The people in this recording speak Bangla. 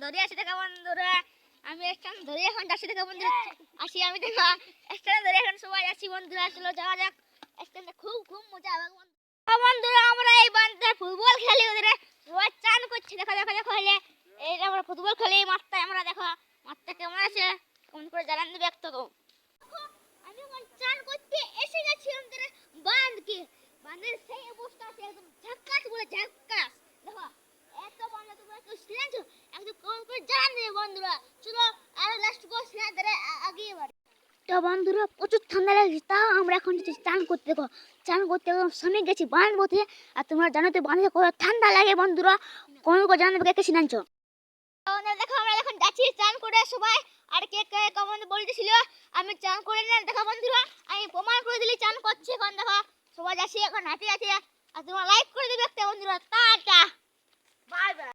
ধরে আসি দেখা বন্ধুরা, আমি স্ট্যান্ড ধরে এখন যাচ্ছি দেখা বন্ধুরা, আসি আমি দেখা স্ট্যান্ড ধরে এখন সবাই আসি বন্ধুরা, চলো যাওয়া যাক স্ট্যান্ডে, খুব খুব মজা হবে বন্ধুরা। আমরা এই বান্ধে ফুটবল খেলি, ওদের সবাই চান করছে, দেখা দেখা দেখো হলে এই আমরা ফুটবল খেলি এই মাঠটায়, আমরা দেখো মাঠটা কেমন আছে কমেন্ট করে জানান দিবে একটা তো। আমি এখন চান করতে এসে গেছি আমাদের বাঁধকে, বাঁধের সেই অবস্থা আছে একদম ঝাক্কাস বলে ঝাক্কাস, দেখো এত বাঁধা তোমরা কেউ সিলেন্স একদম কমেন্ট করে জানান দিবে বন্ধুরা। চলো আর লাস্ট গো সিলেন্ডারে আগিয়ে বাড়ি। তো বন্ধুরা প্রচুর ঠান্ডা লাগছে, তাও আমরা এখন চান করতে, দেখো চান করতে একদম সামনে গেছি বাঁধ পথে, আর তোমরা জানো তো বাঁধে কত ঠান্ডা লাগে বন্ধুরা, কমেন্ট করে জানাবে কে সিলেন্স। দেখো আমরা এখন যাচ্ছি চান করে সবাই, আর কে কে কমেন্ট বলতেছিল আমি চান করে না, দেখো বন্ধুরা আমি প্রমাণ করে দিলি চান করছি এখন, দেখো সবাই যাচ্ছি এখন হাঁটে আছে, আর তোমরা লাইক করে দিবে একটা বন্ধুরা, টাটা বাই বাই।